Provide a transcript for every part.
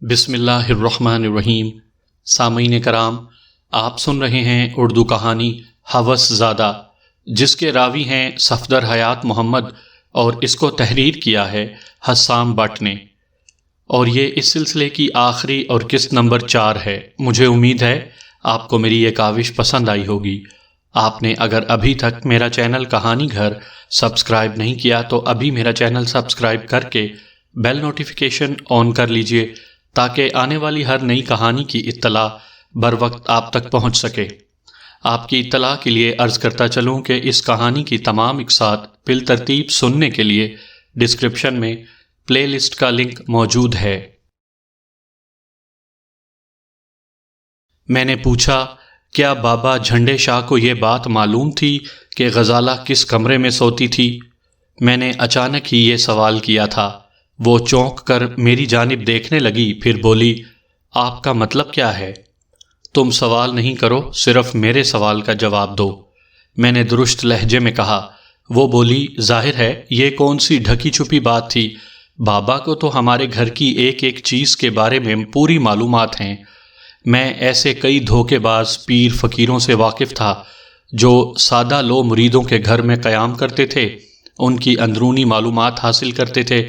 بسم اللہ الرحمن الرحیم۔ سامعین کرام، آپ سن رہے ہیں اردو کہانی ہوس زادہ، جس کے راوی ہیں صفدر حیات محمد، اور اس کو تحریر کیا ہے حسام بٹ نے، اور یہ اس سلسلے کی آخری اور قسط نمبر 4 ہے۔ مجھے امید ہے آپ کو میری یہ کاوش پسند آئی ہوگی۔ آپ نے اگر ابھی تک میرا چینل کہانی گھر سبسکرائب نہیں کیا تو ابھی میرا چینل سبسکرائب کر کے بیل نوٹیفیکیشن آن کر لیجئے، تاکہ آنے والی ہر نئی کہانی کی اطلاع بر وقت آپ تک پہنچ سکے۔ آپ کی اطلاع کے لیے عرض کرتا چلوں کہ اس کہانی کی تمام اقساط بالترتیب سننے کے لیے ڈسکرپشن میں پلے لسٹ کا لنک موجود ہے۔ میں نے پوچھا، کیا بابا جھنڈے شاہ کو یہ بات معلوم تھی کہ غزالہ کس کمرے میں سوتی تھی؟ میں نے اچانک ہی یہ سوال کیا تھا۔ وہ چونک کر میری جانب دیکھنے لگی، پھر بولی، آپ کا مطلب کیا ہے؟ تم سوال نہیں کرو، صرف میرے سوال کا جواب دو، میں نے درست لہجے میں کہا۔ وہ بولی، ظاہر ہے یہ کون سی ڈھکی چھپی بات تھی، بابا کو تو ہمارے گھر کی ایک ایک چیز کے بارے میں پوری معلومات ہیں۔ میں ایسے کئی دھوکے باز پیر فقیروں سے واقف تھا جو سادہ لو مریدوں کے گھر میں قیام کرتے تھے، ان کی اندرونی معلومات حاصل کرتے تھے،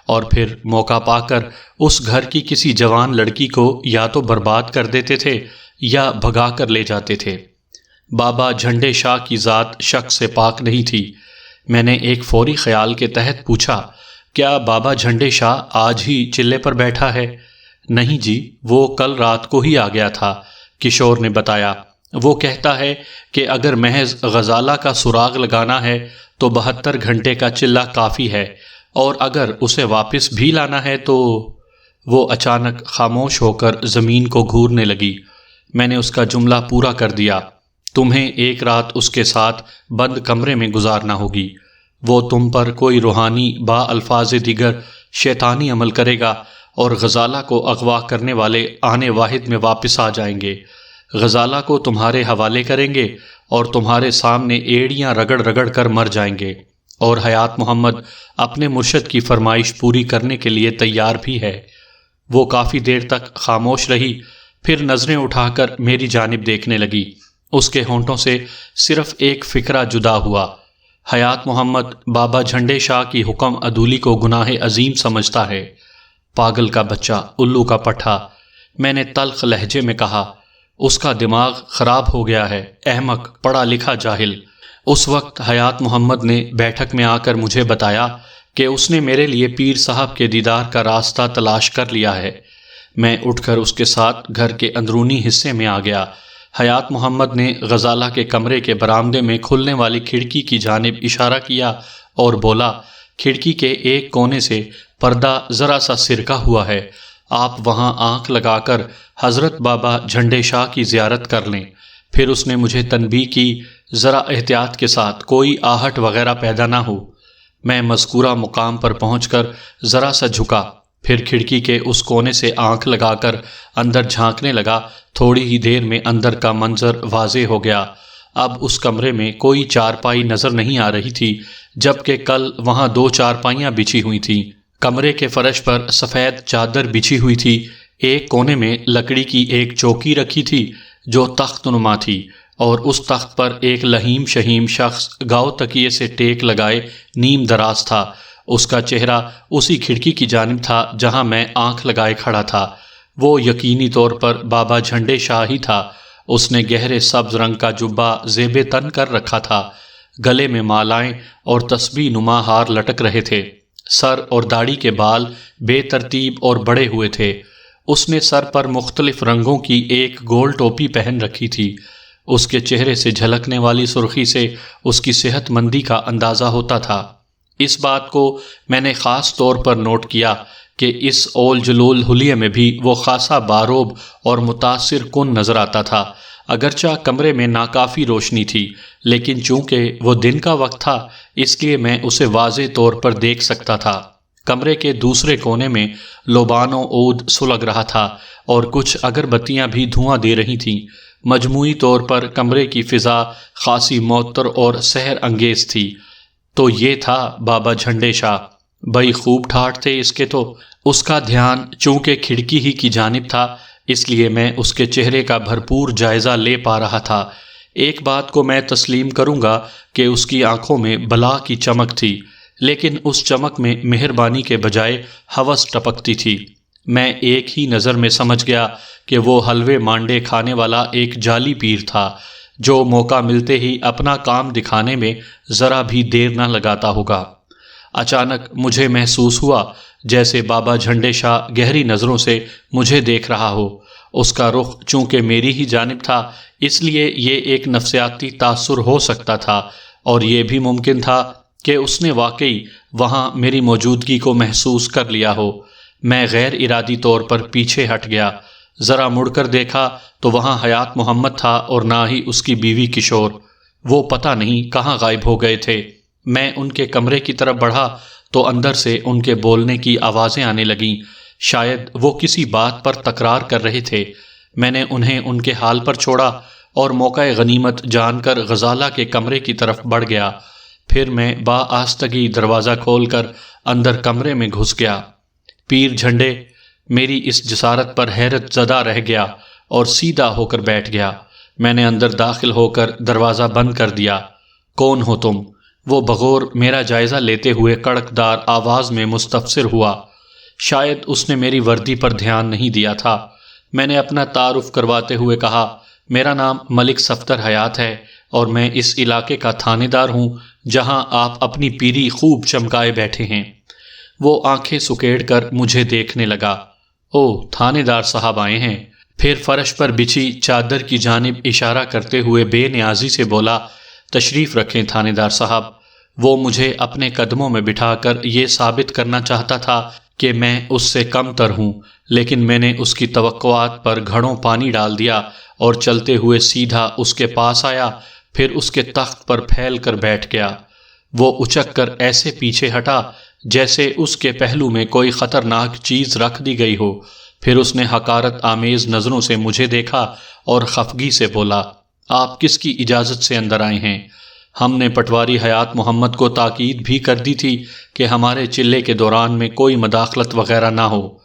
اور پھر موقع پا کر اس گھر کی کسی جوان لڑکی کو یا تو برباد کر دیتے تھے یا بھگا کر لے جاتے تھے۔ بابا جھنڈے شاہ کی ذات شک سے پاک نہیں تھی۔ میں نے ایک فوری خیال کے تحت پوچھا، کیا بابا جھنڈے شاہ آج ہی چلے پر بیٹھا ہے؟ نہیں جی، وہ کل رات کو ہی آ گیا تھا، کشور نے بتایا۔ وہ کہتا ہے کہ اگر محض غزالہ کا سراغ لگانا ہے تو 72 گھنٹے کا چلہ کافی ہے، اور اگر اسے واپس بھی لانا ہے تو… وہ اچانک خاموش ہو کر زمین کو گھورنے لگی۔ میں نے اس کا جملہ پورا کر دیا۔ تمہیں ایک رات اس کے ساتھ بند کمرے میں گزارنا ہوگی۔ وہ تم پر کوئی روحانی با الفاظ دیگر شیطانی عمل کرے گا، اور غزالہ کو اغوا کرنے والے آنے واحد میں واپس آ جائیں گے، غزالہ کو تمہارے حوالے کریں گے، اور تمہارے سامنے ایڑیاں رگڑ رگڑ کر مر جائیں گے، اور حیات محمد اپنے مرشد کی فرمائش پوری کرنے کے لیے تیار بھی ہے۔ وہ کافی دیر تک خاموش رہی، پھر نظریں اٹھا کر میری جانب دیکھنے لگی۔ اس کے ہونٹوں سے صرف ایک فقرہ جدا ہوا۔ حیات محمد بابا جھنڈے شاہ کی حکم عدولی کو گناہ عظیم سمجھتا ہے۔ پاگل کا بچہ، الو کا پٹھا، میں نے تلخ لہجے میں کہا۔ اس کا دماغ خراب ہو گیا ہے، احمق، پڑھا لکھا جاہل۔ اس وقت حیات محمد نے بیٹھک میں آ کر مجھے بتایا کہ اس نے میرے لیے پیر صاحب کے دیدار کا راستہ تلاش کر لیا ہے۔ میں اٹھ کر اس کے ساتھ گھر کے اندرونی حصے میں آ گیا۔ حیات محمد نے غزالہ کے کمرے کے برآمدے میں کھلنے والی کھڑکی کی جانب اشارہ کیا اور بولا، کھڑکی کے ایک کونے سے پردہ ذرا سا سرکا ہوا ہے، آپ وہاں آنکھ لگا کر حضرت بابا جھنڈے شاہ کی زیارت کر لیں۔ پھر اس نے مجھے تنبیہ کی، ذرا احتیاط کے ساتھ، کوئی آہٹ وغیرہ پیدا نہ ہو۔ میں مذکورہ مقام پر پہنچ کر ذرا سا جھکا، پھر کھڑکی کے اس کونے سے آنکھ لگا کر اندر جھانکنے لگا۔ تھوڑی ہی دیر میں اندر کا منظر واضح ہو گیا۔ اب اس کمرے میں کوئی چارپائی نظر نہیں آ رہی تھی، جبکہ کل وہاں 2 چارپائیاں بچھی ہوئی تھیں۔ کمرے کے فرش پر سفید چادر بچھی ہوئی تھی۔ ایک کونے میں لکڑی کی ایک چوکی رکھی تھی جو تخت نما تھی، اور اس تخت پر ایک لہیم شہیم شخص گاؤ تکیے سے ٹیک لگائے نیم دراز تھا۔ اس کا چہرہ اسی کھڑکی کی جانب تھا جہاں میں آنکھ لگائے کھڑا تھا۔ وہ یقینی طور پر بابا جھنڈے شاہ ہی تھا۔ اس نے گہرے سبز رنگ کا جبہ زیب تن کر رکھا تھا، گلے میں مالائیں اور تسبیح نما ہار لٹک رہے تھے۔ سر اور داڑھی کے بال بے ترتیب اور بڑے ہوئے تھے۔ اس نے سر پر مختلف رنگوں کی ایک گول ٹوپی پہن رکھی تھی۔ اس کے چہرے سے جھلکنے والی سرخی سے اس کی صحت مندی کا اندازہ ہوتا تھا۔ اس بات کو میں نے خاص طور پر نوٹ کیا کہ اس اول جلول حلیے میں بھی وہ خاصا باروب اور متاثر کن نظر آتا تھا۔ اگرچہ کمرے میں ناکافی روشنی تھی، لیکن چونکہ وہ دن کا وقت تھا اس لیے میں اسے واضح طور پر دیکھ سکتا تھا۔ کمرے کے دوسرے کونے میں لوبان و عود سلگ رہا تھا، اور کچھ اگربتیاں بھی دھواں دے رہی تھیں۔ مجموعی طور پر کمرے کی فضا خاصی معطر اور سحر انگیز تھی۔ تو یہ تھا بابا جھنڈے شاہ۔ بڑی خوب ٹھاٹ تھے اس کے تو، اس کا دھیان چونکہ کھڑکی ہی کی جانب تھا، اس لیے میں اس کے چہرے کا بھرپور جائزہ لے پا رہا تھا۔ ایک بات کو میں تسلیم کروں گا کہ اس کی آنکھوں میں بلا کی چمک تھی، لیکن اس چمک میں مہربانی کے بجائے ہوس ٹپکتی تھی۔ میں ایک ہی نظر میں سمجھ گیا کہ وہ حلوے مانڈے کھانے والا ایک جعلی پیر تھا، جو موقع ملتے ہی اپنا کام دکھانے میں ذرا بھی دیر نہ لگاتا ہوگا۔ اچانک مجھے محسوس ہوا جیسے بابا جھنڈے شاہ گہری نظروں سے مجھے دیکھ رہا ہو۔ اس کا رخ چونکہ میری ہی جانب تھا، اس لیے یہ ایک نفسیاتی تاثر ہو سکتا تھا، اور یہ بھی ممکن تھا کہ اس نے واقعی وہاں میری موجودگی کو محسوس کر لیا ہو۔ میں غیر ارادی طور پر پیچھے ہٹ گیا، ذرا مڑ کر دیکھا تو وہاں حیات محمد تھا اور نہ ہی اس کی بیوی کشور۔ وہ پتہ نہیں کہاں غائب ہو گئے تھے۔ میں ان کے کمرے کی طرف بڑھا تو اندر سے ان کے بولنے کی آوازیں آنے لگیں، شاید وہ کسی بات پر تکرار کر رہے تھے۔ میں نے انہیں ان کے حال پر چھوڑا اور موقع غنیمت جان کر غزالہ کے کمرے کی طرف بڑھ گیا۔ پھر میں بآستگی دروازہ کھول کر اندر کمرے میں گھس گیا۔ پیر جھنڈے میری اس جسارت پر حیرت زدہ رہ گیا اور سیدھا ہو کر بیٹھ گیا۔ میں نے اندر داخل ہو کر دروازہ بند کر دیا۔ کون ہو تم؟ وہ بغور میرا جائزہ لیتے ہوئے کڑکدار آواز میں مستفسر ہوا۔ شاید اس نے میری وردی پر دھیان نہیں دیا تھا۔ میں نے اپنا تعارف کرواتے ہوئے کہا، میرا نام ملک صفدر حیات ہے اور میں اس علاقے کا تھانے دار ہوں جہاں آپ اپنی پیری خوب چمکائے بیٹھے ہیں۔ وہ آنکھیں سکیڑ کر مجھے دیکھنے لگا۔ او، تھانے دار صاحب آئے ہیں۔ پھر فرش پر بچھی چادر کی جانب اشارہ کرتے ہوئے بے نیازی سے بولا، تشریف رکھیں تھانے دار صاحب۔ وہ مجھے اپنے قدموں میں بٹھا کر یہ ثابت کرنا چاہتا تھا کہ میں اس سے کم تر ہوں، لیکن میں نے اس کی توقعات پر گھڑوں پانی ڈال دیا اور چلتے ہوئے سیدھا اس کے پاس آیا، پھر اس کے تخت پر پھیل کر بیٹھ گیا۔ وہ اچک کر ایسے پیچھے ہٹا جیسے اس کے پہلو میں کوئی خطرناک چیز رکھ دی گئی ہو۔ پھر اس نے حقارت آمیز نظروں سے مجھے دیکھا اور خفگی سے بولا، آپ کس کی اجازت سے اندر آئے ہیں؟ ہم نے پٹواری حیات محمد کو تاکید بھی کر دی تھی کہ ہمارے چلے کے دوران میں کوئی مداخلت وغیرہ نہ ہو۔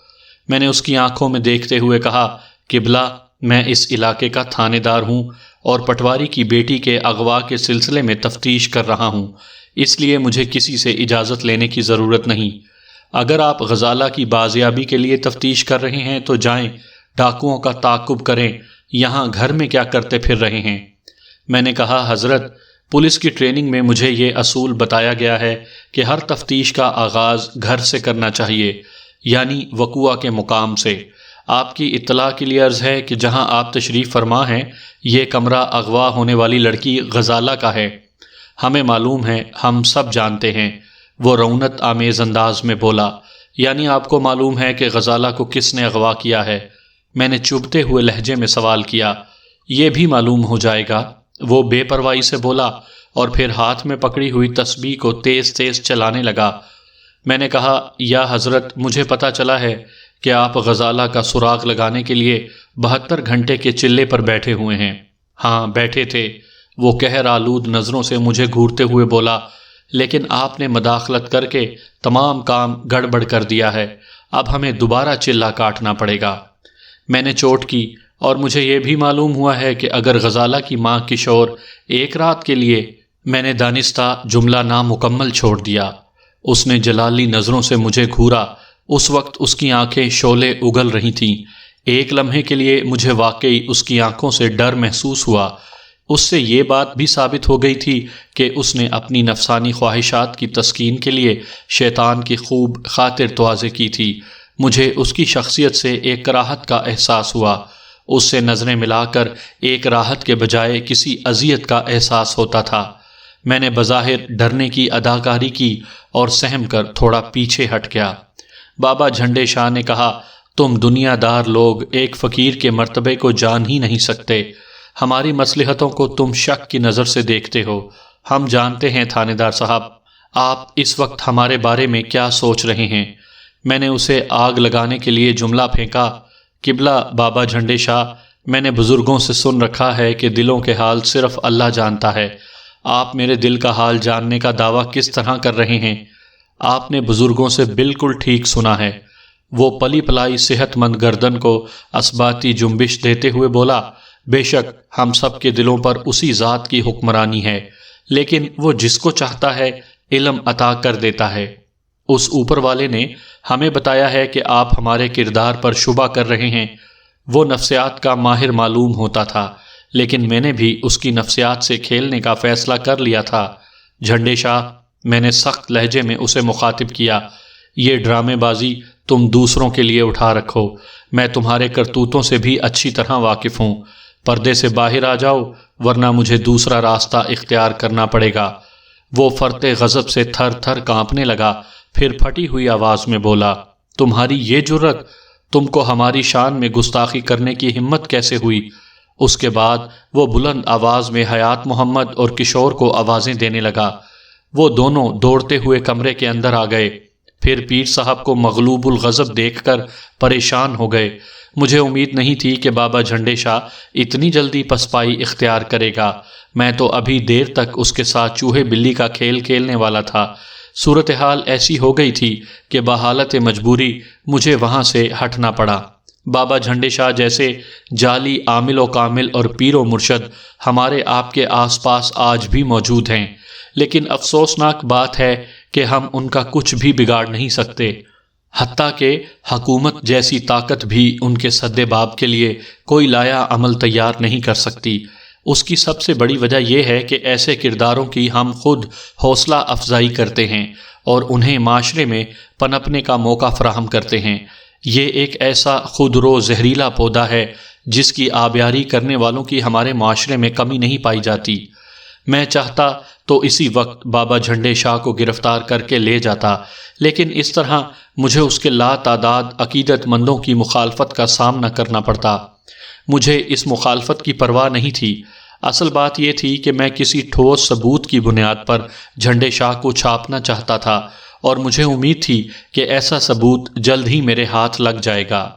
میں نے اس کی آنکھوں میں دیکھتے ہوئے کہا، قبلہ، میں اس علاقے کا تھانے دار ہوں اور پٹواری کی بیٹی کے اغوا کے سلسلے میں تفتیش کر رہا ہوں، اس لیے مجھے کسی سے اجازت لینے کی ضرورت نہیں۔ اگر آپ غزالہ کی بازیابی کے لیے تفتیش کر رہے ہیں تو جائیں، ڈاکوؤں کا تعاقب کریں، یہاں گھر میں کیا کرتے پھر رہے ہیں؟ میں نے کہا، حضرت، پولیس کی ٹریننگ میں مجھے یہ اصول بتایا گیا ہے کہ ہر تفتیش کا آغاز گھر سے کرنا چاہیے، یعنی وقوع کے مقام سے۔ آپ کی اطلاع کے لیے عرض ہے کہ جہاں آپ تشریف فرما ہیں، یہ کمرہ اغوا ہونے والی لڑکی غزالہ کا ہے۔ ہمیں معلوم ہے، ہم سب جانتے ہیں، وہ رونت آمیز انداز میں بولا۔ یعنی آپ کو معلوم ہے کہ غزالہ کو کس نے اغوا کیا ہے؟ میں نے چبھتے ہوئے لہجے میں سوال کیا۔ یہ بھی معلوم ہو جائے گا، وہ بے پرواہی سے بولا اور پھر ہاتھ میں پکڑی ہوئی تسبیح کو تیز تیز چلانے لگا۔ میں نے کہا، یا حضرت، مجھے پتہ چلا ہے کہ آپ غزالہ کا سراغ لگانے کے لیے 72 گھنٹے کے چلے پر بیٹھے ہوئے ہیں۔ ہاں، بیٹھے تھے، وہ قہر آلود نظروں سے مجھے گھورتے ہوئے بولا، لیکن آپ نے مداخلت کر کے تمام کام گڑبڑ کر دیا ہے، اب ہمیں دوبارہ چلہ کاٹنا پڑے گا۔ میں نے چوٹ کی، اور مجھے یہ بھی معلوم ہوا ہے کہ اگر غزالہ کی ماں کشور ایک رات کے لیے، میں نے دانستہ جملہ نامکمل چھوڑ دیا۔ اس نے جلالی نظروں سے مجھے گھورا۔ اس وقت اس کی آنکھیں شعلے اگل رہی تھیں۔ ایک لمحے کے لیے مجھے واقعی اس کی آنکھوں سے ڈر محسوس ہوا۔ اس سے یہ بات بھی ثابت ہو گئی تھی کہ اس نے اپنی نفسانی خواہشات کی تسکین کے لیے شیطان کی خوب خاطر توازی کی تھی۔ مجھے اس کی شخصیت سے ایک کراہت کا احساس ہوا۔ اس سے نظریں ملا کر ایک راحت کے بجائے کسی اذیت کا احساس ہوتا تھا۔ میں نے بظاہر ڈرنے کی اداکاری کی اور سہم کر تھوڑا پیچھے ہٹ گیا۔ بابا جھنڈے شاہ نے کہا، تم دنیا دار لوگ ایک فقیر کے مرتبے کو جان ہی نہیں سکتے۔ ہماری مصلحتوں کو تم شک کی نظر سے دیکھتے ہو۔ ہم جانتے ہیں تھانے دار صاحب، آپ اس وقت ہمارے بارے میں کیا سوچ رہے ہیں۔ میں نے اسے آگ لگانے کے لیے جملہ پھینکا، قبلہ بابا جھنڈے شاہ، میں نے بزرگوں سے سن رکھا ہے کہ دلوں کے حال صرف اللہ جانتا ہے۔ آپ میرے دل کا حال جاننے کا دعویٰ کس طرح کر رہے ہیں؟ آپ نے بزرگوں سے بالکل ٹھیک سنا ہے۔ وہ پلی پلائی صحت مند گردن کو اسباتی جنبش دیتے ہوئے بولا، بے شک ہم سب کے دلوں پر اسی ذات کی حکمرانی ہے، لیکن وہ جس کو چاہتا ہے علم عطا کر دیتا ہے۔ اس اوپر والے نے ہمیں بتایا ہے کہ آپ ہمارے کردار پر شبہ کر رہے ہیں۔ وہ نفسیات کا ماہر معلوم ہوتا تھا، لیکن میں نے بھی اس کی نفسیات سے کھیلنے کا فیصلہ کر لیا تھا۔ جھنڈے شاہ، میں نے سخت لہجے میں اسے مخاطب کیا، یہ ڈرامے بازی تم دوسروں کے لیے اٹھا رکھو، میں تمہارے کرتوتوں سے بھی اچھی طرح واقف ہوں۔ پردے سے باہر آ جاؤ ورنہ مجھے دوسرا راستہ اختیار کرنا پڑے گا۔ وہ فرط غضب سے تھر تھر کانپنے لگا، پھر پھٹی ہوئی آواز میں بولا، تمہاری یہ جرت، تم کو ہماری شان میں گستاخی کرنے کی ہمت کیسے ہوئی؟ اس کے بعد وہ بلند آواز میں حیات محمد اور کشور کو آوازیں دینے لگا۔ وہ دونوں دوڑتے ہوئے کمرے کے اندر آ گئے، پھر پیر صاحب کو مغلوب الغضب دیکھ کر پریشان ہو گئے۔ مجھے امید نہیں تھی کہ بابا جھنڈے شاہ اتنی جلدی پسپائی اختیار کرے گا، میں تو ابھی دیر تک اس کے ساتھ چوہے بلی کا کھیل کھیلنے والا تھا۔ صورتحال ایسی ہو گئی تھی کہ بحالت مجبوری مجھے وہاں سے ہٹنا پڑا۔ بابا جھنڈے شاہ جیسے جعلی عامل و کامل اور پیر و مرشد ہمارے آپ کے آس پاس آج بھی موجود ہیں، لیکن افسوسناک بات ہے کہ ہم ان کا کچھ بھی بگاڑ نہیں سکتے، حتیٰ کہ حکومت جیسی طاقت بھی ان کے سد باب کے لیے کوئی لایا عمل تیار نہیں کر سکتی۔ اس کی سب سے بڑی وجہ یہ ہے کہ ایسے کرداروں کی ہم خود حوصلہ افزائی کرتے ہیں اور انہیں معاشرے میں پنپنے کا موقع فراہم کرتے ہیں۔ یہ ایک ایسا خودرو زہریلا پودا ہے جس کی آبیاری کرنے والوں کی ہمارے معاشرے میں کمی نہیں پائی جاتی۔ میں چاہتا تو اسی وقت بابا جھنڈے شاہ کو گرفتار کر کے لے جاتا، لیکن اس طرح مجھے اس کے لا تعداد عقیدت مندوں کی مخالفت کا سامنا کرنا پڑتا۔ مجھے اس مخالفت کی پرواہ نہیں تھی، اصل بات یہ تھی کہ میں کسی ٹھوس ثبوت کی بنیاد پر جھنڈے شاہ کو چھاپنا چاہتا تھا، اور مجھے امید تھی کہ ایسا ثبوت جلد ہی میرے ہاتھ لگ جائے گا۔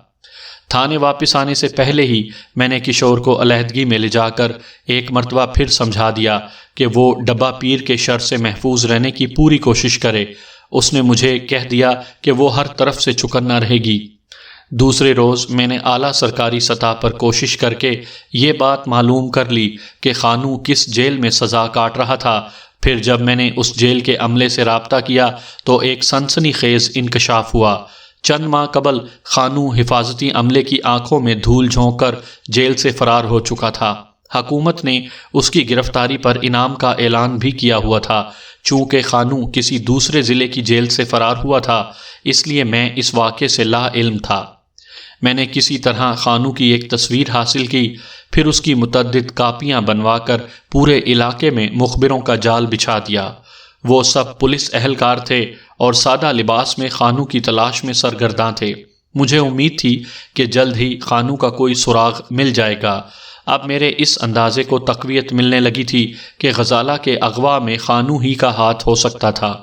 تھانے واپس آنے سے پہلے ہی میں نے کشور کو علیحدگی میں لے جا کر ایک مرتبہ پھر سمجھا دیا کہ وہ ڈبہ پیر کے شر سے محفوظ رہنے کی پوری کوشش کرے۔ اس نے مجھے کہہ دیا کہ وہ ہر طرف سے چکنا رہے گی۔ دوسرے روز میں نے اعلیٰ سرکاری سطح پر کوشش کر کے یہ بات معلوم کر لی کہ خانو کس جیل میں سزا کاٹ رہا تھا۔ پھر جب میں نے اس جیل کے عملے سے رابطہ کیا تو ایک سنسنی خیز انکشاف ہوا۔ چند ماہ قبل خانو حفاظتی عملے کی آنکھوں میں دھول جھونک کر جیل سے فرار ہو چکا تھا۔ حکومت نے اس کی گرفتاری پر انعام کا اعلان بھی کیا ہوا تھا۔ چونکہ خانو کسی دوسرے ضلع کی جیل سے فرار ہوا تھا، اس لیے میں اس واقعے سے لا علم تھا۔ میں نے کسی طرح خانو کی ایک تصویر حاصل کی، پھر اس کی متعدد کاپیاں بنوا کر پورے علاقے میں مخبروں کا جال بچھا دیا۔ وہ سب پولیس اہلکار تھے اور سادہ لباس میں خانو کی تلاش میں سرگرداں تھے۔ مجھے امید تھی کہ جلد ہی خانو کا کوئی سراغ مل جائے گا۔ اب میرے اس اندازے کو تقویت ملنے لگی تھی کہ غزالہ کے اغوا میں خانو ہی کا ہاتھ ہو سکتا تھا۔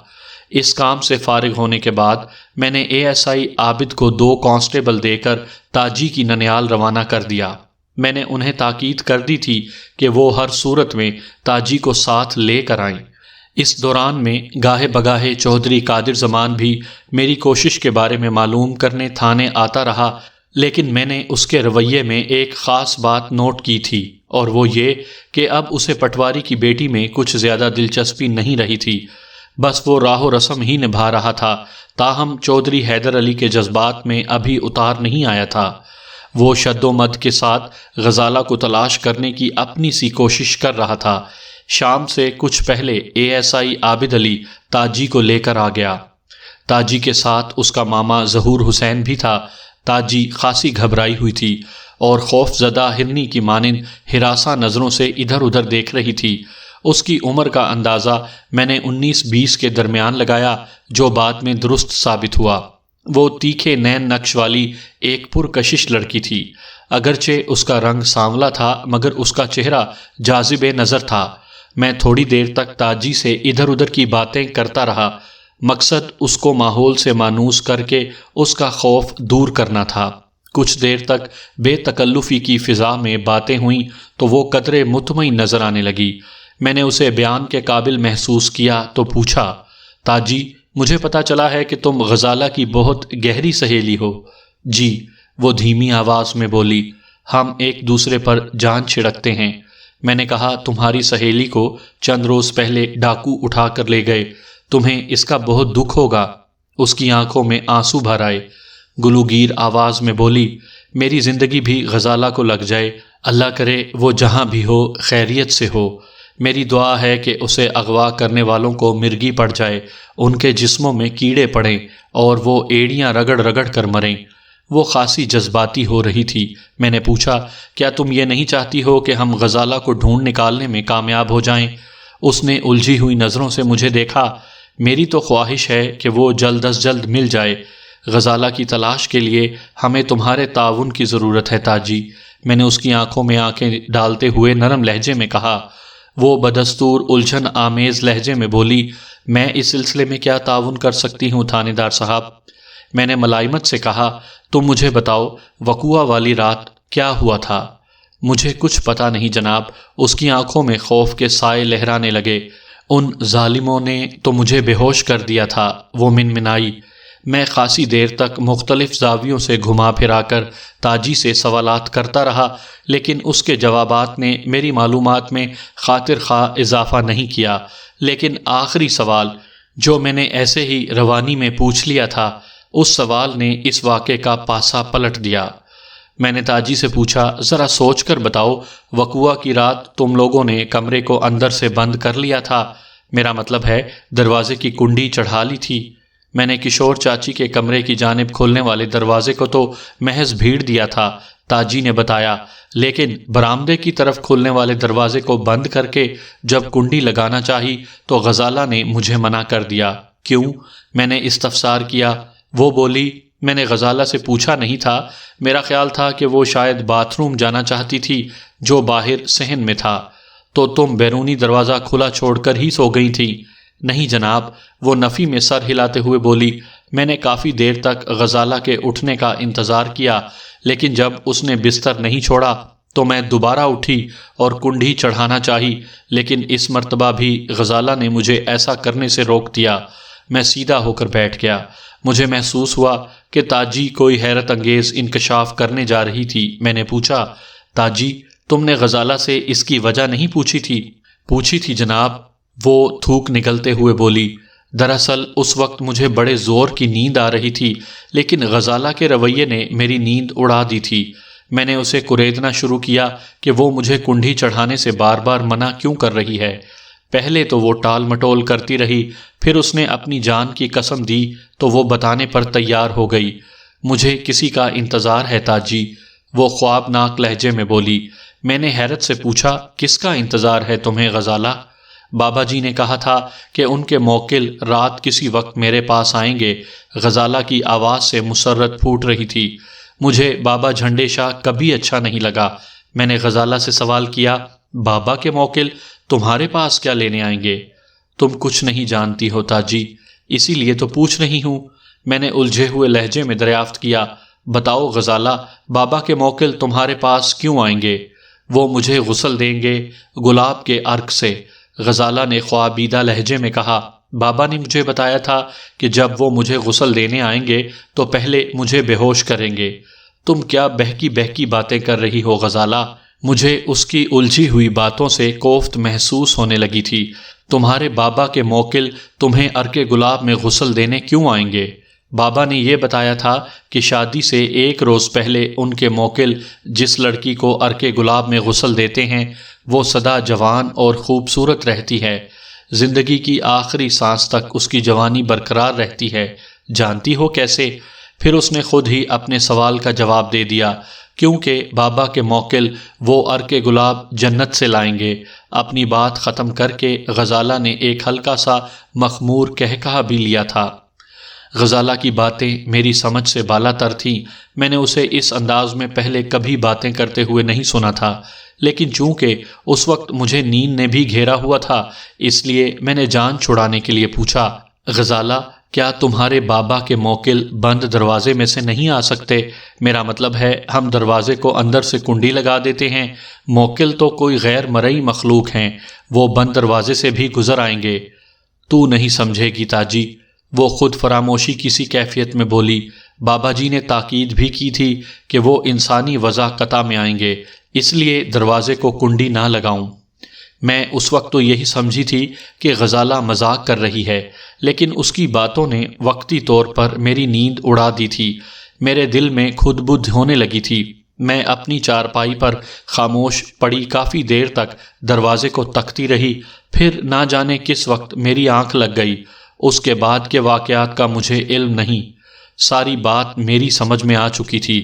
اس کام سے فارغ ہونے کے بعد میں نے ASI عابد کو 2 کانسٹیبل دے کر تاجی کی ننیال روانہ کر دیا۔ میں نے انہیں تاکید کر دی تھی کہ وہ ہر صورت میں تاجی کو ساتھ لے کر آئیں۔ اس دوران میں گاہے بگاہے چودھری قادر زمان بھی میری کوشش کے بارے میں معلوم کرنے تھانے آتا رہا، لیکن میں نے اس کے رویے میں ایک خاص بات نوٹ کی تھی، اور وہ یہ کہ اب اسے پٹواری کی بیٹی میں کچھ زیادہ دلچسپی نہیں رہی تھی، بس وہ راہ و رسم ہی نبھا رہا تھا۔ تاہم چودھری حیدر علی کے جذبات میں ابھی اتار نہیں آیا تھا۔ وہ شد و مد کے ساتھ غزالہ کو تلاش کرنے کی اپنی سی کوشش کر رہا تھا۔ شام سے کچھ پہلے ASI عابد علی تاجی کو لے کر آ گیا۔ تاجی کے ساتھ اس کا ماما ظہور حسین بھی تھا۔ تاجی خاصی گھبرائی ہوئی تھی اور خوف زدہ ہرنی کی مانند ہراساں نظروں سے ادھر ادھر دیکھ رہی تھی۔ اس کی عمر کا اندازہ میں نے 19-20 کے درمیان لگایا، جو بعد میں درست ثابت ہوا۔ وہ تیکھے نین نقش والی ایک پرکشش لڑکی تھی۔ اگرچہ اس کا رنگ سانولا تھا مگر اس کا چہرہ جاذب نظر تھا۔ میں تھوڑی دیر تک تاجی سے ادھر ادھر کی باتیں کرتا رہا، مقصد اس کو ماحول سے مانوس کر کے اس کا خوف دور کرنا تھا۔ کچھ دیر تک بے تکلفی کی فضا میں باتیں ہوئیں تو وہ قدرے مطمئن نظر آنے لگی۔ میں نے اسے بیان کے قابل محسوس کیا تو پوچھا، تاجی مجھے پتہ چلا ہے کہ تم غزالہ کی بہت گہری سہیلی ہو۔ جی، وہ دھیمی آواز میں بولی، ہم ایک دوسرے پر جان چھڑکتے ہیں۔ میں نے کہا، تمہاری سہیلی کو چند روز پہلے ڈاکو اٹھا کر لے گئے، تمہیں اس کا بہت دکھ ہوگا۔ اس کی آنکھوں میں آنسو بھر آئے۔ گلوگیر آواز میں بولی، میری زندگی بھی غزالہ کو لگ جائے، اللہ کرے وہ جہاں بھی ہو خیریت سے ہو۔ میری دعا ہے کہ اسے اغوا کرنے والوں کو مرگی پڑ جائے، ان کے جسموں میں کیڑے پڑیں اور وہ ایڑیاں رگڑ رگڑ کر مریں۔ وہ خاصی جذباتی ہو رہی تھی۔ میں نے پوچھا، کیا تم یہ نہیں چاہتی ہو کہ ہم غزالہ کو ڈھونڈ نکالنے میں کامیاب ہو جائیں؟ اس نے الجھی ہوئی نظروں سے مجھے دیکھا۔ میری تو خواہش ہے کہ وہ جلد از جلد مل جائے۔ غزالہ کی تلاش کے لیے ہمیں تمہارے تعاون کی ضرورت ہے تاجی۔ میں نے اس کی آنکھوں میں آنکھیں ڈالتے ہوئے نرم لہجے میں کہا۔ وہ بدستور الجھن آمیز لہجے میں بولی، میں اس سلسلے میں کیا تعاون کر سکتی ہوں تھانے دار صاحب؟ میں نے ملائمت سے کہا، تم مجھے بتاؤ، وقوعہ والی رات کیا ہوا تھا؟ مجھے کچھ پتہ نہیں جناب۔ اس کی آنکھوں میں خوف کے سائے لہرانے لگے۔ ان ظالموں نے تو مجھے بے ہوش کر دیا تھا، وہ منمنائی۔ میں خاصی دیر تک مختلف زاویوں سے گھما پھرا کر تاجی سے سوالات کرتا رہا، لیکن اس کے جوابات نے میری معلومات میں خاطر خواہ اضافہ نہیں کیا۔ لیکن آخری سوال جو میں نے ایسے ہی روانی میں پوچھ لیا تھا، اس سوال نے اس واقعے کا پاسا پلٹ دیا۔ میں نے تاجی سے پوچھا، ذرا سوچ کر بتاؤ، وقوعہ کی رات تم لوگوں نے کمرے کو اندر سے بند کر لیا تھا، میرا مطلب ہے دروازے کی کنڈی چڑھا لی تھی؟ میں نے کشور چاچی کے کمرے کی جانب کھولنے والے دروازے کو تو محض بھیڑ دیا تھا، تاجی نے بتایا، لیکن برآمدے کی طرف کھولنے والے دروازے کو بند کر کے جب کنڈی لگانا چاہی تو غزالہ نے مجھے منع کر دیا۔ کیوں؟ میں نے استفسار کیا۔ وہ بولی، میں نے غزالہ سے پوچھا نہیں تھا، میرا خیال تھا کہ وہ شاید باتھ روم جانا چاہتی تھی جو باہر صحن میں تھا، تو تم بیرونی دروازہ کھلا چھوڑ کر ہی سو گئی تھی؟ نہیں جناب، وہ نفی میں سر ہلاتے ہوئے بولی، میں نے کافی دیر تک غزالہ کے اٹھنے کا انتظار کیا، لیکن جب اس نے بستر نہیں چھوڑا تو میں دوبارہ اٹھی اور کنڈی چڑھانا چاہی، لیکن اس مرتبہ بھی غزالہ نے مجھے ایسا کرنے سے روک دیا۔ میں سیدھا ہو کر بیٹھ گیا۔ مجھے محسوس ہوا کہ تاجی کوئی حیرت انگیز انکشاف کرنے جا رہی تھی۔ میں نے پوچھا، تاجی، تم نے غزالہ سے اس کی وجہ نہیں پوچھی تھی؟ پوچھی تھی جناب، وہ تھوک نکلتے ہوئے بولی۔ دراصل اس وقت مجھے بڑے زور کی نیند آ رہی تھی، لیکن غزالہ کے رویے نے میری نیند اڑا دی تھی۔ میں نے اسے کریدنا شروع کیا کہ وہ مجھے کنڈی چڑھانے سے بار بار منع کیوں کر رہی ہے۔ پہلے تو وہ ٹال مٹول کرتی رہی، پھر اس نے اپنی جان کی قسم دی تو وہ بتانے پر تیار ہو گئی۔ مجھے کسی کا انتظار ہے تاجی، وہ خوابناک لہجے میں بولی۔ میں نے حیرت سے پوچھا، کس کا انتظار ہے تمہیں غزالہ؟ بابا جی نے کہا تھا کہ ان کے موکل رات کسی وقت میرے پاس آئیں گے۔ غزالہ کی آواز سے مسرت پھوٹ رہی تھی۔ مجھے بابا جھنڈے شاہ کبھی اچھا نہیں لگا۔ میں نے غزالہ سے سوال کیا، بابا کے موکل تمہارے پاس کیا لینے آئیں گے؟ تم کچھ نہیں جانتی ہو تاجی، اسی لیے تو پوچھ رہی ہوں۔ میں نے الجھے ہوئے لہجے میں دریافت کیا، بتاؤ غزالہ، بابا کے موکل تمہارے پاس کیوں آئیں گے؟ وہ مجھے غسل دیں گے گلاب کے عرق سے، غزالہ نے خوابیدہ لہجے میں کہا۔ بابا نے مجھے بتایا تھا کہ جب وہ مجھے غسل دینے آئیں گے تو پہلے مجھے بے ہوش کریں گے۔ تم کیا بہکی بہکی باتیں کر رہی ہو غزالہ؟ مجھے اس کی الجھی ہوئی باتوں سے کوفت محسوس ہونے لگی تھی۔ تمہارے بابا کے موکل تمہیں عرق گلاب میں غسل دینے کیوں آئیں گے؟ بابا نے یہ بتایا تھا کہ شادی سے ایک روز پہلے ان کے موکل جس لڑکی کو عرق گلاب میں غسل دیتے ہیں وہ سدا جوان اور خوبصورت رہتی ہے، زندگی کی آخری سانس تک اس کی جوانی برقرار رہتی ہے۔ جانتی ہو کیسے؟ پھر اس نے خود ہی اپنے سوال کا جواب دے دیا، کیونکہ بابا کے موکل وہ عرق گلاب جنت سے لائیں گے۔ اپنی بات ختم کر کے غزالہ نے ایک ہلکا سا مخمور کہا بھی لیا تھا۔ غزالہ کی باتیں میری سمجھ سے بالا تر تھیں۔ میں نے اسے اس انداز میں پہلے کبھی باتیں کرتے ہوئے نہیں سنا تھا، لیکن چونکہ اس وقت مجھے نیند نے بھی گھیرا ہوا تھا، اس لیے میں نے جان چھڑانے کے لیے پوچھا، غزالہ، کیا تمہارے بابا کے موکل بند دروازے میں سے نہیں آ سکتے؟ میرا مطلب ہے ہم دروازے کو اندر سے کنڈی لگا دیتے ہیں، موکل تو کوئی غیر مرئی مخلوق ہیں، وہ بند دروازے سے بھی گزر آئیں گے۔ تو نہیں سمجھے گی تاجی، وہ خود فراموشی کسی کیفیت میں بولی، بابا جی نے تاکید بھی کی تھی کہ وہ انسانی وضاقتہ میں آئیں گے، اس لیے دروازے کو کنڈی نہ لگاؤں۔ میں اس وقت تو یہی سمجھی تھی کہ غزالہ مذاق کر رہی ہے، لیکن اس کی باتوں نے وقتی طور پر میری نیند اڑا دی تھی۔ میرے دل میں خود بدھ ہونے لگی تھی۔ میں اپنی چارپائی پر خاموش پڑی کافی دیر تک دروازے کو تکتی رہی، پھر نہ جانے کس وقت میری آنکھ لگ گئی۔ اس کے بعد کے واقعات کا مجھے علم نہیں، ساری بات میری سمجھ میں آ چکی تھی۔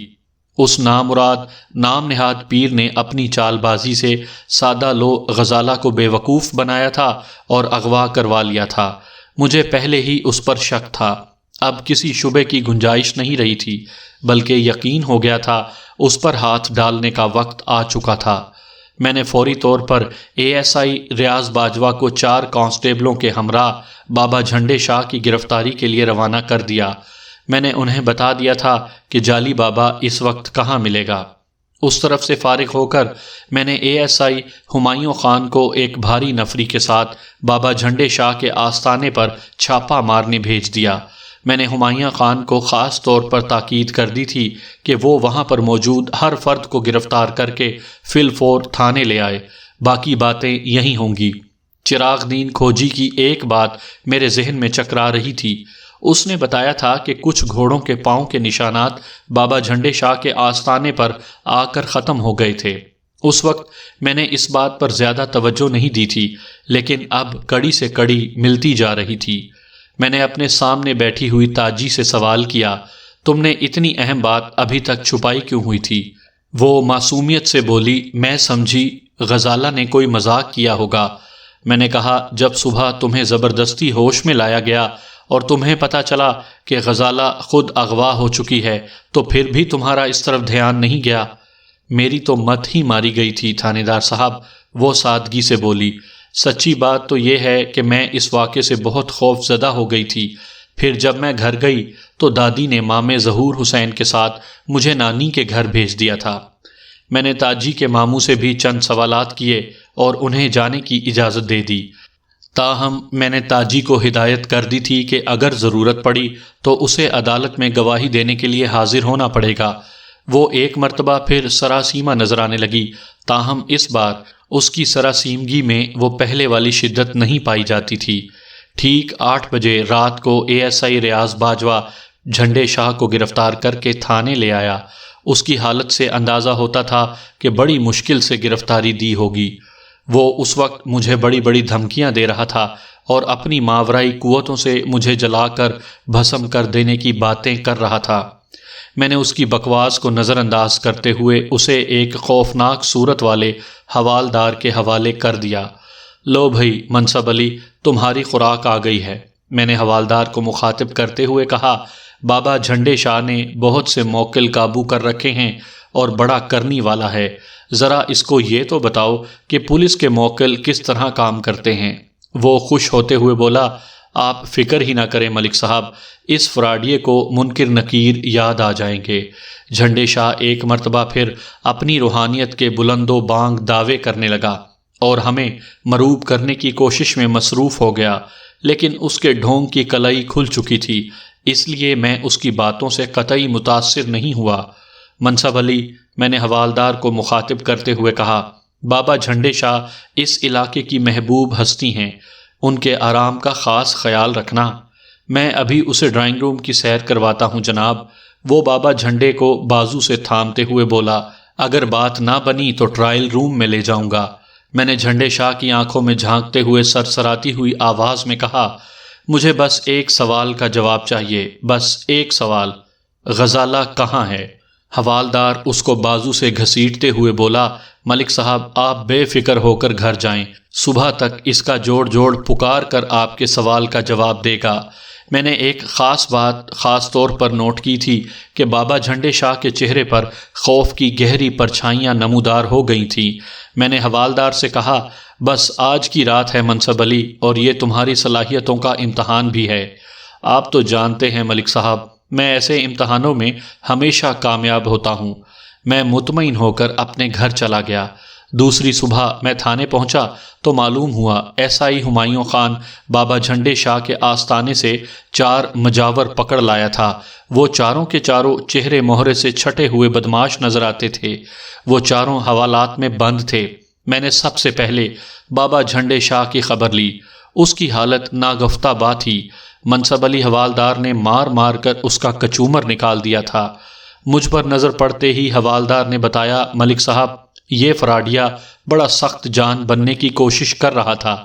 اس نامراد نام نہاد پیر نے اپنی چال بازی سے سادہ لو غزالہ کو بے وقوف بنایا تھا اور اغوا کروا لیا تھا۔ مجھے پہلے ہی اس پر شک تھا، اب کسی شبے کی گنجائش نہیں رہی تھی، بلکہ یقین ہو گیا تھا اس پر ہاتھ ڈالنے کا وقت آ چکا تھا۔ میں نے فوری طور پر ASI ریاض باجوہ کو 4 کانسٹیبلوں کے ہمراہ بابا جھنڈے شاہ کی گرفتاری کے لیے روانہ کر دیا۔ میں نے انہیں بتا دیا تھا کہ جعلی بابا اس وقت کہاں ملے گا۔ اس طرف سے فارغ ہو کر میں نے ASI ہمایوں خان کو ایک بھاری نفری کے ساتھ بابا جھنڈے شاہ کے آستانے پر چھاپا مارنے بھیج دیا۔ میں نے ہمایوں خان کو خاص طور پر تاکید کر دی تھی کہ وہ وہاں پر موجود ہر فرد کو گرفتار کر کے فی الفور تھانے لے آئے، باقی باتیں یہی ہوں گی۔ چراغ دین کھوجی کی ایک بات میرے ذہن میں چکرا رہی تھی۔ اس نے بتایا تھا کہ کچھ گھوڑوں کے پاؤں کے نشانات بابا جھنڈے شاہ کے آستانے پر آ کر ختم ہو گئے تھے۔ اس وقت میں نے اس بات پر زیادہ توجہ نہیں دی تھی، لیکن اب کڑی سے کڑی ملتی جا رہی تھی۔ میں نے اپنے سامنے بیٹھی ہوئی تاجی سے سوال کیا، تم نے اتنی اہم بات ابھی تک چھپائی کیوں ہوئی تھی؟ وہ معصومیت سے بولی، میں سمجھی غزالہ نے کوئی مذاق کیا ہوگا۔ میں نے کہا، جب صبح تمہیں زبردستی ہوش میں لایا گیا اور تمہیں پتہ چلا کہ غزالہ خود اغوا ہو چکی ہے تو پھر بھی تمہارا اس طرف دھیان نہیں گیا؟ میری تو مت ہی ماری گئی تھی تھانے دار صاحب، وہ سادگی سے بولی۔ سچی بات تو یہ ہے کہ میں اس واقعے سے بہت خوف زدہ ہو گئی تھی۔ پھر جب میں گھر گئی تو دادی نے مامے ظہور حسین کے ساتھ مجھے نانی کے گھر بھیج دیا تھا۔ میں نے تاجی کے ماموں سے بھی چند سوالات کیے اور انہیں جانے کی اجازت دے دی۔ تاہم میں نے تاجی کو ہدایت کر دی تھی کہ اگر ضرورت پڑی تو اسے عدالت میں گواہی دینے کے لیے حاضر ہونا پڑے گا۔ وہ ایک مرتبہ پھر سراسیمہ نظر آنے لگی، تاہم اس بار اس کی سراسیمگی میں وہ پہلے والی شدت نہیں پائی جاتی تھی۔ ٹھیک 8 بجے رات کو ASI ریاض باجوہ جھنڈے شاہ کو گرفتار کر کے تھانے لے آیا۔ اس کی حالت سے اندازہ ہوتا تھا کہ بڑی مشکل سے گرفتاری دی ہوگی۔ وہ اس وقت مجھے بڑی بڑی دھمکیاں دے رہا تھا اور اپنی ماورائی قوتوں سے مجھے جلا کر بھسم کر دینے کی باتیں کر رہا تھا۔ میں نے اس کی بکواس کو نظر انداز کرتے ہوئے اسے ایک خوفناک صورت والے حوالدار کے حوالے کر دیا۔ لو بھائی منصب علی، تمہاری خوراک آ گئی ہے۔ میں نے حوالدار کو مخاطب کرتے ہوئے کہا، بابا جھنڈے شاہ نے بہت سے موکل قابو کر رکھے ہیں اور بڑا کرنی والا ہے، ذرا اس کو یہ تو بتاؤ کہ پولیس کے موکل کس طرح کام کرتے ہیں۔ وہ خوش ہوتے ہوئے بولا، آپ فکر ہی نہ کریں ملک صاحب، اس فراڈیے کو منکر نکیر یاد آ جائیں گے۔ جھنڈے شاہ ایک مرتبہ پھر اپنی روحانیت کے بلند و بانگ دعوے کرنے لگا اور ہمیں مروب کرنے کی کوشش میں مصروف ہو گیا، لیکن اس کے ڈھونگ کی کلائی کھل چکی تھی، اس لیے میں اس کی باتوں سے قطعی متاثر نہیں ہوا۔ منصب علی، میں نے حوالدار کو مخاطب کرتے ہوئے کہا، بابا جھنڈے شاہ اس علاقے کی محبوب ہستی ہیں، ان کے آرام کا خاص خیال رکھنا۔ میں ابھی اسے ڈرائنگ روم کی سیر کرواتا ہوں جناب۔ وہ بابا جھنڈے کو بازو سے تھامتے ہوئے بولا، اگر بات نہ بنی تو ٹرائل روم میں لے جاؤں گا۔ میں نے جھنڈے شاہ کی آنکھوں میں جھانکتے ہوئے سرسراتی ہوئی آواز میں کہا، مجھے بس ایک سوال کا جواب چاہیے، بس ایک سوال، غزالہ کہاں ہے؟ حوالدار اس کو بازو سے گھسیٹتے ہوئے بولا، ملک صاحب آپ بے فکر ہو کر گھر جائیں، صبح تک اس کا جوڑ جوڑ پکار کر آپ کے سوال کا جواب دے گا۔ میں نے ایک خاص بات خاص طور پر نوٹ کی تھی کہ بابا جھنڈے شاہ کے چہرے پر خوف کی گہری پرچھائیاں نمودار ہو گئی تھیں۔ میں نے حوالدار سے کہا، بس آج کی رات ہے منصب علی، اور یہ تمہاری صلاحیتوں کا امتحان بھی ہے۔ آپ تو جانتے ہیں ملک صاحب، میں ایسے امتحانوں میں ہمیشہ کامیاب ہوتا ہوں۔ میں مطمئن ہو کر اپنے گھر چلا گیا۔ دوسری صبح میں تھانے پہنچا تو معلوم ہوا SI ہمایوں خان بابا جھنڈے شاہ کے آستانے سے 4 مجاور پکڑ لایا تھا۔ وہ چاروں کے چاروں چہرے مہرے سے چھٹے ہوئے بدماش نظر آتے تھے۔ وہ چاروں حوالات میں بند تھے۔ میں نے سب سے پہلے بابا جھنڈے شاہ کی خبر لی۔ اس کی حالت ناگفتہ بات تھی۔ منصب علی حوالدار نے مار مار کر اس کا کچومر نکال دیا تھا۔ مجھ پر نظر پڑتے ہی حوالدار نے بتایا، ملک صاحب، یہ فراڈیا بڑا سخت جان بننے کی کوشش کر رہا تھا،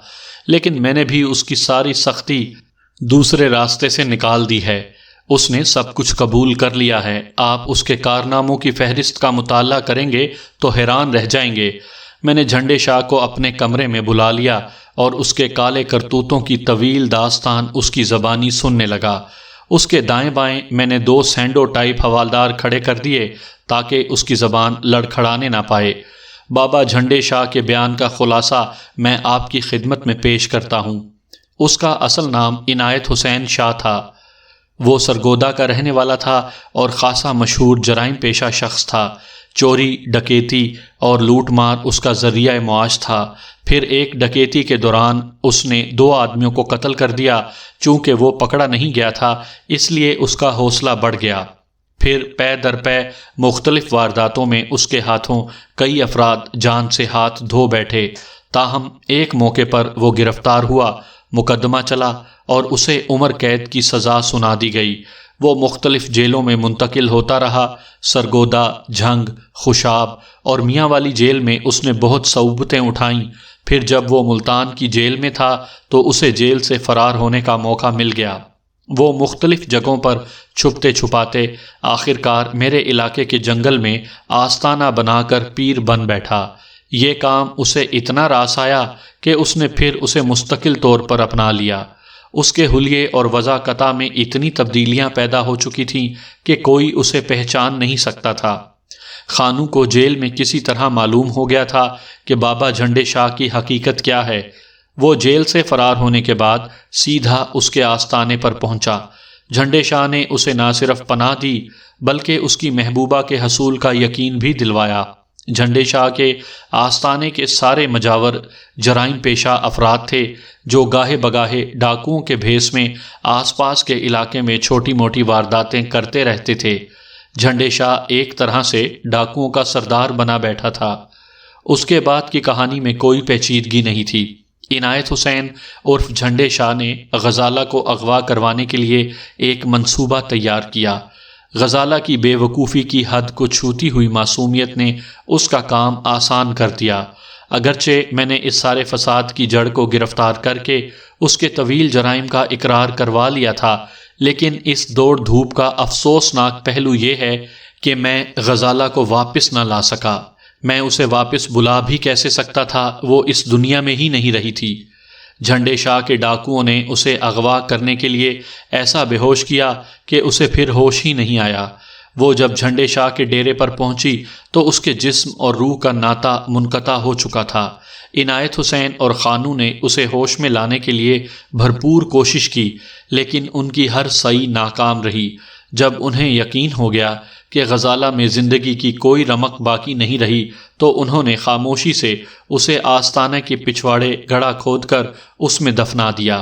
لیکن میں نے بھی اس کی ساری سختی دوسرے راستے سے نکال دی ہے۔ اس نے سب کچھ قبول کر لیا ہے۔ آپ اس کے کارناموں کی فہرست کا مطالعہ کریں گے تو حیران رہ جائیں گے۔ میں نے جھنڈے شاہ کو اپنے کمرے میں بلا لیا اور اس کے کالے کرتوتوں کی طویل داستان اس کی زبانی سننے لگا۔ اس کے دائیں بائیں میں نے 2 سینڈو ٹائپ حوالدار کھڑے کر دیے تاکہ اس کی زبان لڑکھڑانے نہ پائے۔ بابا جھنڈے شاہ کے بیان کا خلاصہ میں آپ کی خدمت میں پیش کرتا ہوں۔ اس کا اصل نام عنایت حسین شاہ تھا۔ وہ سرگودا کا رہنے والا تھا اور خاصا مشہور جرائم پیشہ شخص تھا۔ چوری، ڈکیتی اور لوٹ مار اس کا ذریعہ معاش تھا۔ پھر ایک ڈکیتی کے دوران اس نے 2 آدمیوں کو قتل کر دیا۔ چونکہ وہ پکڑا نہیں گیا تھا اس لیے اس کا حوصلہ بڑھ گیا۔ پھر پے در پے مختلف وارداتوں میں اس کے ہاتھوں کئی افراد جان سے ہاتھ دھو بیٹھے۔ تاہم ایک موقع پر وہ گرفتار ہوا، مقدمہ چلا اور اسے عمر قید کی سزا سنا دی گئی۔ وہ مختلف جیلوں میں منتقل ہوتا رہا۔ سرگودا، جھنگ، خوشاب اور میاں والی جیل میں اس نے بہت صعوبتیں اٹھائیں۔ پھر جب وہ ملتان کی جیل میں تھا تو اسے جیل سے فرار ہونے کا موقع مل گیا۔ وہ مختلف جگہوں پر چھپتے چھپاتے آخرکار میرے علاقے کے جنگل میں آستانہ بنا کر پیر بن بیٹھا۔ یہ کام اسے اتنا راس آیا کہ اس نے پھر اسے مستقل طور پر اپنا لیا۔ اس کے حلیے اور وضاقتہ میں اتنی تبدیلیاں پیدا ہو چکی تھیں کہ کوئی اسے پہچان نہیں سکتا تھا۔ خانو کو جیل میں کسی طرح معلوم ہو گیا تھا کہ بابا جھنڈے شاہ کی حقیقت کیا ہے۔ وہ جیل سے فرار ہونے کے بعد سیدھا اس کے آستانے پر پہنچا۔ جھنڈے شاہ نے اسے نہ صرف پناہ دی بلکہ اس کی محبوبہ کے حصول کا یقین بھی دلوایا۔ جھنڈے شاہ کے آستانے کے سارے مجاور جرائم پیشہ افراد تھے جو گاہے بگاہے ڈاکوؤں کے بھیس میں آس پاس کے علاقے میں چھوٹی موٹی وارداتیں کرتے رہتے تھے۔ جھنڈے شاہ ایک طرح سے ڈاکوؤں کا سردار بنا بیٹھا تھا۔ اس کے بعد کی کہانی میں کوئی پیچیدگی نہیں تھی۔ عنایت حسین عرف جھنڈے شاہ نے غزالہ کو اغوا کروانے کے لیے ایک منصوبہ تیار کیا۔ غزالہ کی بے وقوفی کی حد کو چھوتی ہوئی معصومیت نے اس کا کام آسان کر دیا۔ اگرچہ میں نے اس سارے فساد کی جڑ کو گرفتار کر کے اس کے طویل جرائم کا اقرار کروا لیا تھا، لیکن اس دوڑ دھوپ کا افسوسناک پہلو یہ ہے کہ میں غزالہ کو واپس نہ لا سکا۔ میں اسے واپس بلا بھی کیسے سکتا تھا؟ وہ اس دنیا میں ہی نہیں رہی تھی۔ جھنڈے شاہ کے ڈاکوؤں نے اسے اغوا کرنے کے لیے ایسا بے ہوش کیا کہ اسے پھر ہوش ہی نہیں آیا۔ وہ جب جھنڈے شاہ کے ڈیرے پر پہنچی تو اس کے جسم اور روح کا ناطہ منقطع ہو چکا تھا۔ عنایت حسین اور خانو نے اسے ہوش میں لانے کے لیے بھرپور کوشش کی، لیکن ان کی ہر سعی ناکام رہی۔ جب انہیں یقین ہو گیا کہ غزالہ میں زندگی کی کوئی رمق باقی نہیں رہی تو انہوں نے خاموشی سے اسے آستانے کے پچھواڑے گڑھا کھود کر اس میں دفنا دیا۔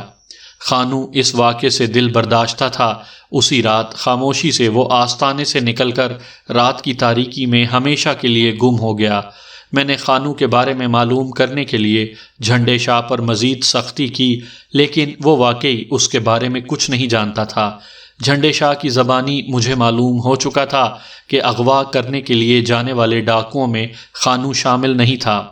خانو اس واقعے سے دل برداشتہ تھا۔ اسی رات خاموشی سے وہ آستانے سے نکل کر رات کی تاریکی میں ہمیشہ کے لیے گم ہو گیا۔ میں نے خانو کے بارے میں معلوم کرنے کے لیے جھنڈے شاہ پر مزید سختی کی، لیکن وہ واقعی اس کے بارے میں کچھ نہیں جانتا تھا۔ جھنڈے شاہ کی زبانی مجھے معلوم ہو چکا تھا کہ اغوا کرنے کے لیے جانے والے ڈاکوؤں میں خانو شامل نہیں تھا۔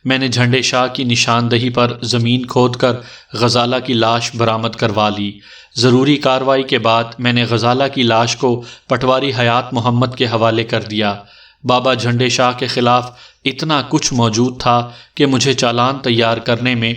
میں نے جھنڈے شاہ کی نشاندہی پر زمین کھود کر غزالہ کی لاش برآمد کروا لی۔ ضروری کارروائی کے بعد میں نے غزالہ کی لاش کو پٹواری حیات محمد کے حوالے کر دیا۔ بابا جھنڈے شاہ کے خلاف اتنا کچھ موجود تھا کہ مجھے چالان تیار کرنے میں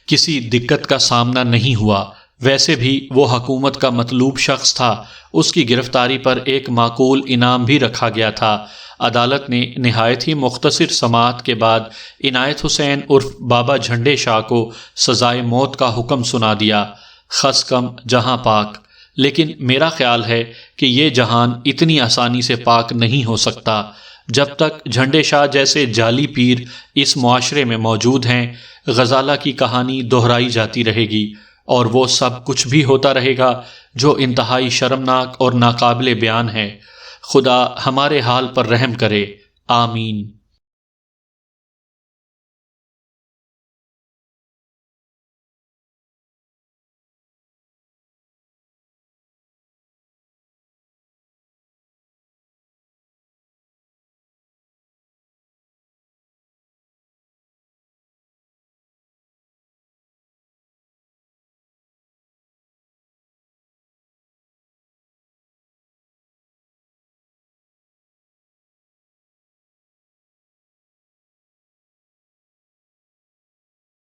کسی دقت کا سامنا نہیں ہوا۔ ویسے بھی وہ حکومت کا مطلوب شخص تھا۔ اس کی گرفتاری پر ایک معقول انعام بھی رکھا گیا تھا۔ عدالت نے نہایت ہی مختصر سماعت کے بعد عنایت حسین عرف بابا جھنڈے شاہ کو سزائے موت کا حکم سنا دیا۔ خس کم جہاں پاک، لیکن میرا خیال ہے کہ یہ جہان اتنی آسانی سے پاک نہیں ہو سکتا۔ جب تک جھنڈے شاہ جیسے جعلی پیر اس معاشرے میں موجود ہیں، غزالہ کی کہانی دہرائی جاتی رہے گی، اور وہ سب کچھ بھی ہوتا رہے گا جو انتہائی شرمناک اور ناقابل بیان ہے۔ خدا ہمارے حال پر رحم کرے، آمین۔